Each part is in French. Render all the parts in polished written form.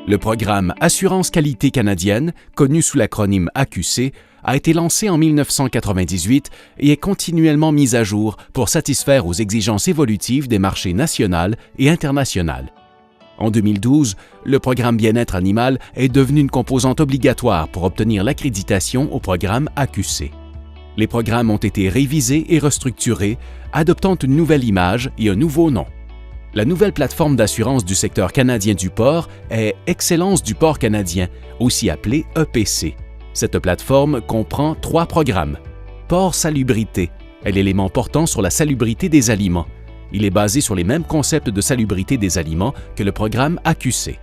Le programme Assurance Qualité canadienne, connu sous l'acronyme AQC, a été lancé en 1998 et est continuellement mis à jour pour satisfaire aux exigences évolutives des marchés national et international. En 2012, le programme Bien-être animal est devenu une composante obligatoire pour obtenir l'accréditation au programme AQC. Les programmes ont été révisés et restructurés, adoptant une nouvelle image et un nouveau nom. La nouvelle plateforme d'assurance du secteur canadien du porc est Excellence du porc canadien, aussi appelée EPC. Cette plateforme comprend 3 programmes. Porc Salubrité est l'élément portant sur la salubrité des aliments. Il est basé sur les mêmes concepts de salubrité des aliments que le programme AQC.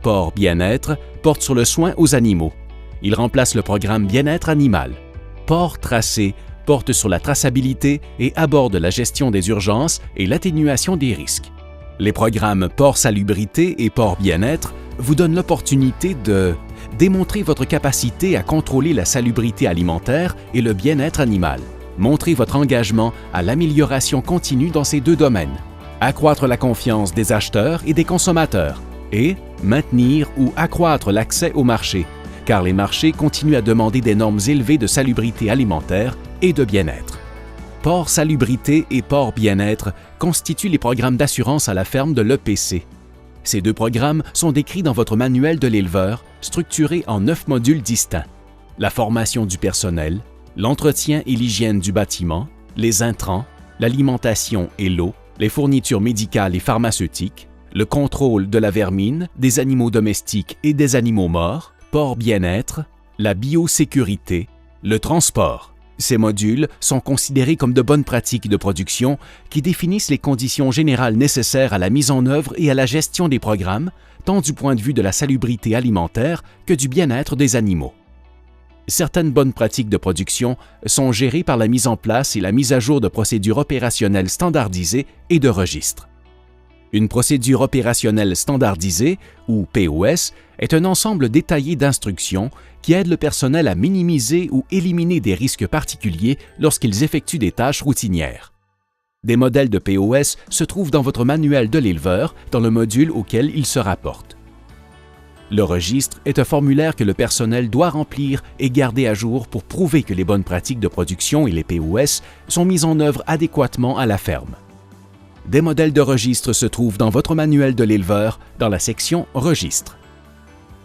Porc Bien-être porte sur le soin aux animaux. Il remplace le programme Bien-être animal. Porc Tracé porte sur la traçabilité et aborde la gestion des urgences et l'atténuation des risques. Les programmes Porc Salubrité et Porc Bien-être vous donnent l'opportunité de démontrer votre capacité à contrôler la salubrité alimentaire et le bien-être animal. Montrez votre engagement à l'amélioration continue dans ces 2 domaines. Accroître la confiance des acheteurs et des consommateurs. Et maintenir ou accroître l'accès au marché, car les marchés continuent à demander des normes élevées de salubrité alimentaire et de bien-être. Porc Salubrité et Porc Bien-être constituent les programmes d'assurance à la ferme de l'EPC. Ces 2 programmes sont décrits dans votre manuel de l'éleveur, structurés en 9 modules distincts. La formation du personnel, l'entretien et l'hygiène du bâtiment, les intrants, l'alimentation et l'eau, les fournitures médicales et pharmaceutiques, le contrôle de la vermine, des animaux domestiques et des animaux morts, porc bien-être, la biosécurité, le transport. Ces modules sont considérés comme de bonnes pratiques de production qui définissent les conditions générales nécessaires à la mise en œuvre et à la gestion des programmes, tant du point de vue de la salubrité alimentaire que du bien-être des animaux. Certaines bonnes pratiques de production sont gérées par la mise en place et la mise à jour de procédures opérationnelles standardisées et de registres. Une procédure opérationnelle standardisée, ou POS, est un ensemble détaillé d'instructions qui aident le personnel à minimiser ou éliminer des risques particuliers lorsqu'ils effectuent des tâches routinières. Des modèles de POS se trouvent dans votre manuel de l'éleveur dans le module auquel ils se rapportent. Le registre est un formulaire que le personnel doit remplir et garder à jour pour prouver que les bonnes pratiques de production et les POS sont mises en œuvre adéquatement à la ferme. Des modèles de registre se trouvent dans votre manuel de l'éleveur dans la section Registres.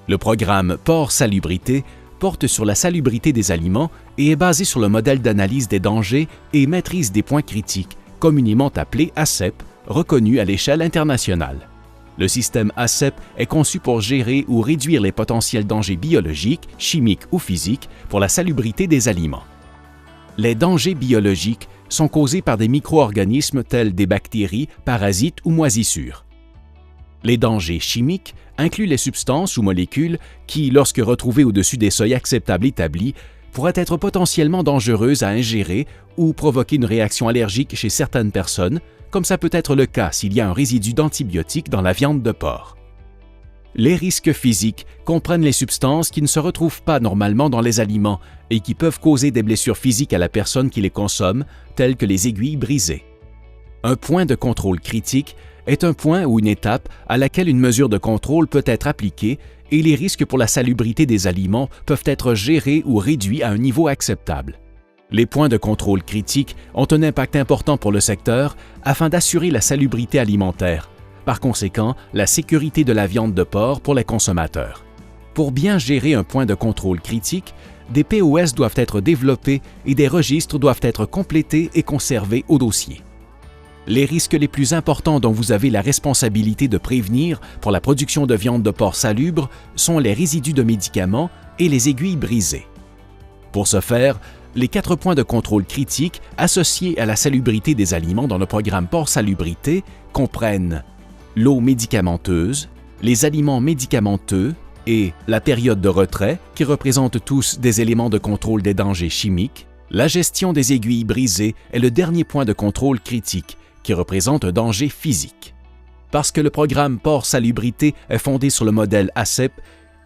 Le programme Porc Salubrité porte sur la salubrité des aliments et est basé sur le modèle d'analyse des dangers et maîtrise des points critiques, communément appelé ACEP, reconnu à l'échelle internationale. Le système ACEP est conçu pour gérer ou réduire les potentiels dangers biologiques, chimiques ou physiques pour la salubrité des aliments. Les dangers biologiques sont causés par des micro-organismes tels des bactéries, parasites ou moisissures. Les dangers chimiques incluent les substances ou molécules qui, lorsque retrouvées au-dessus des seuils acceptables établis, pourraient être potentiellement dangereuses à ingérer ou provoquer une réaction allergique chez certaines personnes, comme ça peut être le cas s'il y a un résidu d'antibiotiques dans la viande de porc. Les risques physiques comprennent les substances qui ne se retrouvent pas normalement dans les aliments et qui peuvent causer des blessures physiques à la personne qui les consomme, telles que les aiguilles brisées. Un point de contrôle critique est un point ou une étape à laquelle une mesure de contrôle peut être appliquée et les risques pour la salubrité des aliments peuvent être gérés ou réduits à un niveau acceptable. Les points de contrôle critiques ont un impact important pour le secteur afin d'assurer la salubrité alimentaire, par conséquent la sécurité de la viande de porc pour les consommateurs. Pour bien gérer un point de contrôle critique, des POS doivent être développés et des registres doivent être complétés et conservés au dossier. Les risques les plus importants dont vous avez la responsabilité de prévenir pour la production de viande de porc salubre sont les résidus de médicaments et les aiguilles brisées. Pour ce faire, les 4 points de contrôle critiques associés à la salubrité des aliments dans le programme Porc Salubrité comprennent l'eau médicamenteuse, les aliments médicamenteux et la période de retrait, qui représentent tous des éléments de contrôle des dangers chimiques. La gestion des aiguilles brisées est le dernier point de contrôle critique, qui représente un danger physique. Parce que le programme Porc Salubrité est fondé sur le modèle ACEP,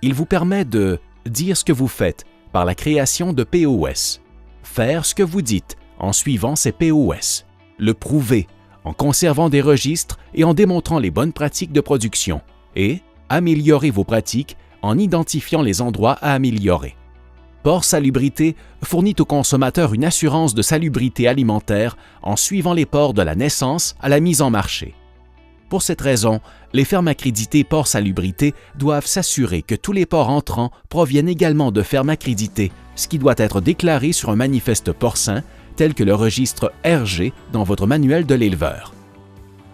il vous permet de dire ce que vous faites par la création de POS, faire ce que vous dites en suivant ces POS, le prouver en conservant des registres et en démontrant les bonnes pratiques de production, et améliorez vos pratiques en identifiant les endroits à améliorer. Porc Salubrité fournit aux consommateurs une assurance de salubrité alimentaire en suivant les porcs de la naissance à la mise en marché. Pour cette raison, les fermes accréditées Porc Salubrité doivent s'assurer que tous les porcs entrants proviennent également de fermes accréditées, ce qui doit être déclaré sur un manifeste porcin tel que le registre RG dans votre manuel de l'éleveur.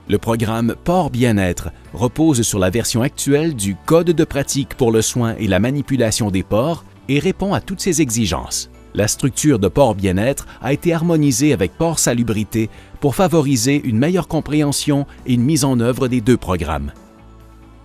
Le programme Porc Bien-être repose sur la version actuelle du Code de pratique pour le soin et la manipulation des porcs et répond à toutes ces exigences. La structure de Porc Bien-être a été harmonisée avec Porc Salubrité pour favoriser une meilleure compréhension et une mise en œuvre des deux programmes.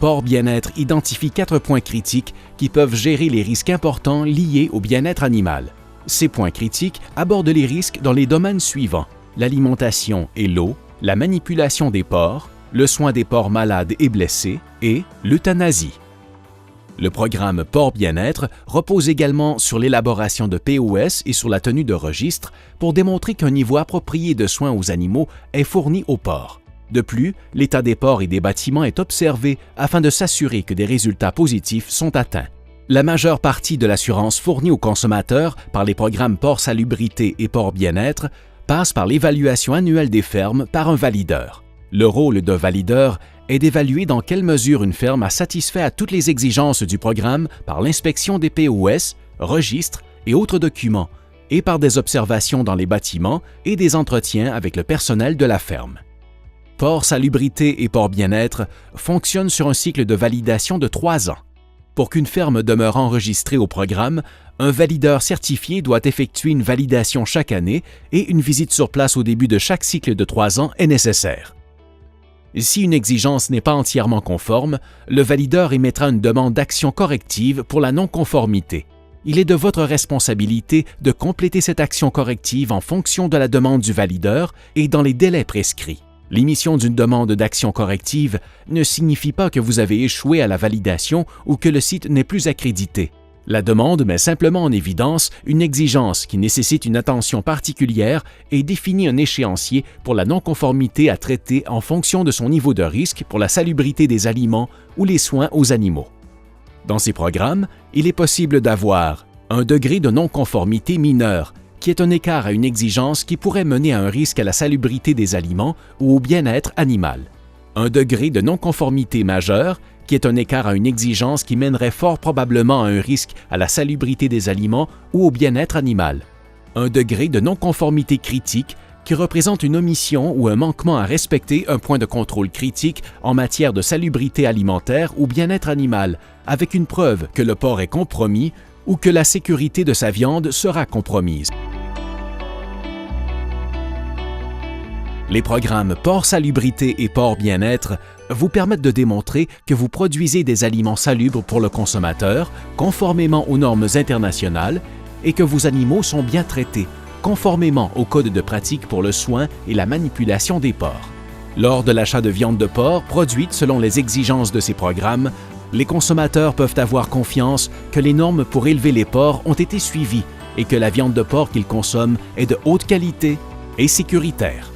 Porc Bien-être identifie 4 points critiques qui peuvent gérer les risques importants liés au bien-être animal. Ces points critiques abordent les risques dans les domaines suivants: l'alimentation et l'eau, la manipulation des porcs, le soin des porcs malades et blessés et l'euthanasie. Le programme Porc Bien-être repose également sur l'élaboration de POS et sur la tenue de registres pour démontrer qu'un niveau approprié de soins aux animaux est fourni aux porcs. De plus, l'état des porcs et des bâtiments est observé afin de s'assurer que des résultats positifs sont atteints. La majeure partie de l'assurance fournie aux consommateurs par les programmes Porc Salubrité et Porc Bien-être passe par l'évaluation annuelle des fermes par un valideur. Le rôle d'un valideur est d'évaluer dans quelle mesure une ferme a satisfait à toutes les exigences du programme par l'inspection des POS, registres et autres documents, et par des observations dans les bâtiments et des entretiens avec le personnel de la ferme. Porc Salubrité et Porc Bien-être fonctionnent sur un cycle de validation de 3 ans. Pour qu'une ferme demeure enregistrée au programme, un valideur certifié doit effectuer une validation chaque année et une visite sur place au début de chaque cycle de 3 ans est nécessaire. Si une exigence n'est pas entièrement conforme, le valideur émettra une demande d'action corrective pour la non-conformité. Il est de votre responsabilité de compléter cette action corrective en fonction de la demande du valideur et dans les délais prescrits. L'émission d'une demande d'action corrective ne signifie pas que vous avez échoué à la validation ou que le site n'est plus accrédité. La demande met simplement en évidence une exigence qui nécessite une attention particulière et définit un échéancier pour la non-conformité à traiter en fonction de son niveau de risque pour la salubrité des aliments ou les soins aux animaux. Dans ces programmes, il est possible d'avoir un degré de non-conformité mineur, qui est un écart à une exigence qui pourrait mener à un risque à la salubrité des aliments ou au bien-être animal. Un degré de non-conformité majeur, qui est un écart à une exigence qui mènerait fort probablement à un risque à la salubrité des aliments ou au bien-être animal. Un degré de non-conformité critique, qui représente une omission ou un manquement à respecter un point de contrôle critique en matière de salubrité alimentaire ou bien-être animal, avec une preuve que le porc est compromis ou que la sécurité de sa viande sera compromise. Les programmes Porc Salubrité et Porc Bien-être vous permettent de démontrer que vous produisez des aliments salubres pour le consommateur, conformément aux normes internationales, et que vos animaux sont bien traités, conformément au Code de pratique pour le soin et la manipulation des porcs. Lors de l'achat de viande de porc produite selon les exigences de ces programmes, les consommateurs peuvent avoir confiance que les normes pour élever les porcs ont été suivies et que la viande de porc qu'ils consomment est de haute qualité et sécuritaire.